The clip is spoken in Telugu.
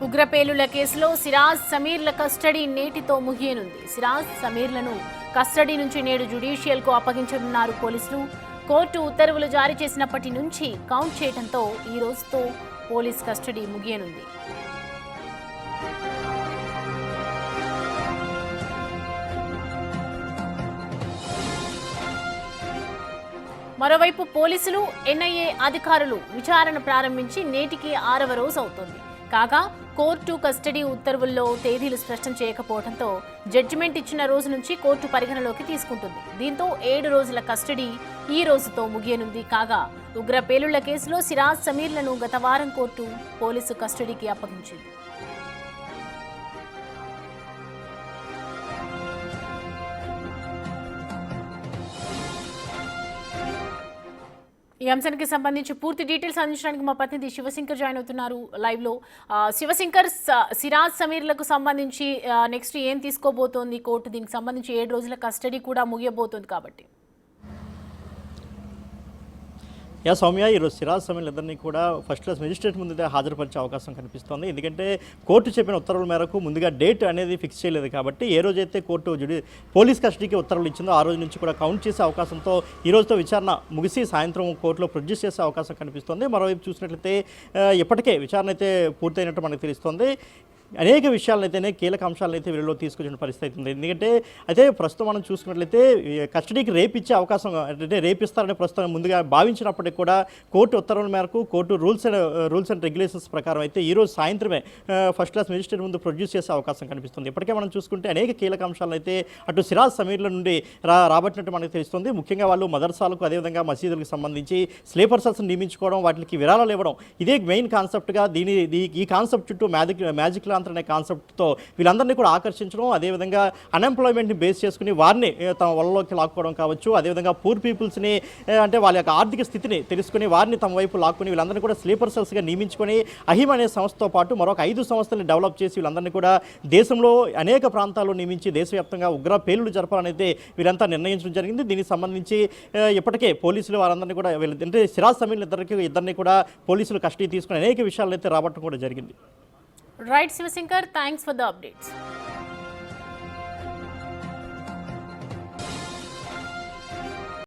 ఉగ్రపేలుల కేసులో సిరాజ్ సమీర్ల కస్టడీ నేటితో ముగియనుంది. సిరాజ్ సమీర్లను కస్టడీ నుంచి నేడు జ్యుడిషియల్కు అప్పగించనున్నారు పోలీసులు. కోర్టు ఉత్తర్వులు జారీ చేసినప్పటి నుంచి కౌంట్ చేయడంతో ఈ రోజుతో పోలీస్ కస్టడీ ముగియనుంది. మరోవైపు పోలీసులు, ఎన్ఐఏ అధికారులు విచారణ ప్రారంభించి నేటికి 6వ రోజు అవుతోంది. కాగా కోర్టు కస్టడీ ఉత్తర్వుల్లో తేదీలు స్పష్టం చేయకపోవడంతో జడ్జిమెంట్ ఇచ్చిన రోజు నుంచి కోర్టు పరిగణలోకి తీసుకుంటుంది. దీంతో 7 రోజుల కస్టడీ ఈ రోజుతో ముగియనుంది. కాగా ఉగ్ర పేలుళ్ల కేసులో సిరాజ్ సమీర్లను గత వారం కోర్టు పోలీసు కస్టడీకి అప్పగించింది. ఈ అంశానికి సంబంధించి పూర్తి డీటెయిల్స్ అందించడానికి మా ప్రతినిధి శివశంకర్ జాయిన్ అవుతున్నారు లైవ్ లో. శివశంకర్, సిరాజ్ సమీర్లకు సంబంధించి నెక్స్ట్ ఏం తీసుకోబోతోంది కోర్టు? దీనికి సంబంధించి 7 రోజుల కస్టడీ కూడా ముగియబోతోంది కాబట్టి. సౌమ్య, ఈరోజు సిరాజ్ సమీర్లందరినీ కూడా ఫస్ట్ క్లాస్ మెజిస్ట్రేట్ ముందు హాజరుపరిచే అవకాశం కనిపిస్తోంది. ఎందుకంటే కోర్టు చెప్పిన ఉత్తర్వుల మేరకు ముందుగా డేట్ అనేది ఫిక్స్ చేయలేదు కాబట్టి ఏ రోజైతే కోర్టు పోలీస్ కస్టడీకి ఉత్తర్వులు ఇచ్చిందో ఆ రోజు నుంచి కూడా కౌంట్ చేసే అవకాశంతో ఈ రోజుతో విచారణ ముగిసి సాయంత్రం కోర్టులో ప్రొడ్యూస్ చేసే అవకాశం కనిపిస్తోంది. మరోవైపు చూసినట్లయితే ఇప్పటికే విచారణ అయితే పూర్తయినట్టు మనకు తెలుస్తోంది. అనేక విషయాలనైతేనే కీలక అంశాలనైతే వీళ్ళలో తీసుకొచ్చిన పరిస్థితి ఉంది. ఎందుకంటే అయితే ప్రస్తుతం మనం చూసుకున్నట్లయితే కస్టడీకి రేపు ఇచ్చే అవకాశం, అంటే రేపిస్తారని ప్రస్తుతం ముందుగా భావించినప్పటికీ కూడా కోర్టు ఉత్తర్వుల మేరకు కోర్టు రూల్స్ అండ్ రెగ్యులేషన్స్ ప్రకారం అయితే ఈరోజు సాయంత్రమే ఫస్ట్ క్లాస్ మెజిస్ట్రేట్ ముందు ప్రొడ్యూస్ చేసే అవకాశం కనిపిస్తుంది. ఇప్పటికే మనం చూసుకుంటే అనేక కీలక అంశాలను అయితే అటు సిరాజ్ సమీర్ల నుండి రాబట్టినట్టు మనకు తెలుస్తుంది. ముఖ్యంగా వాళ్ళు మదర్సాలకు అదేవిధంగా మసీదులకు సంబంధించి స్లీపర్ సెల్స్ నియమించుకోవడం, వాటికి విరాళాలు ఇవ్వడం, ఇదే మెయిన్ కాన్సెప్ట్గా ఈ కాన్సెప్ట్ చుట్టూ మ్యాజిక్ అనే కాన్సెప్ట్తో వీళ్ళందరినీ కూడా ఆకర్షించడం, అదేవిధంగా అన్ఎంప్లాయ్మెంట్ని బేస్ చేసుకుని వారిని తమ వలలోకి లాక్కోవడం కావచ్చు, అదేవిధంగా పూర్ పీపుల్స్ని అంటే వాళ్ళ యొక్క ఆర్థిక స్థితిని తెలుసుకుని వారిని తమ వైపు లాక్కుని వీళ్ళందరినీ కూడా స్లీపర్ సెల్స్గా నియమించుకొని అహిమ్ అనే సంస్థతో పాటు మరొక 5 సంస్థలను డెవలప్ చేసి వీళ్ళందరినీ కూడా దేశంలో అనేక ప్రాంతాల్లో నియమించి దేశవ్యాప్తంగా ఉగ్ర పేలుళ్లు జరపాలనైతే వీళ్ళంతా నిర్ణయించడం జరిగింది. దీనికి సంబంధించి ఇప్పటికే పోలీసులు వారందరినీ కూడా అంటే సిరాజ్ సమీర్ల ఇద్దరిని కూడా పోలీసులు కస్టడీ తీసుకుని అనేక విషయాలను అయితే రాబట్టడం కూడా జరిగింది. Right, Sivasankar, thanks for the updates.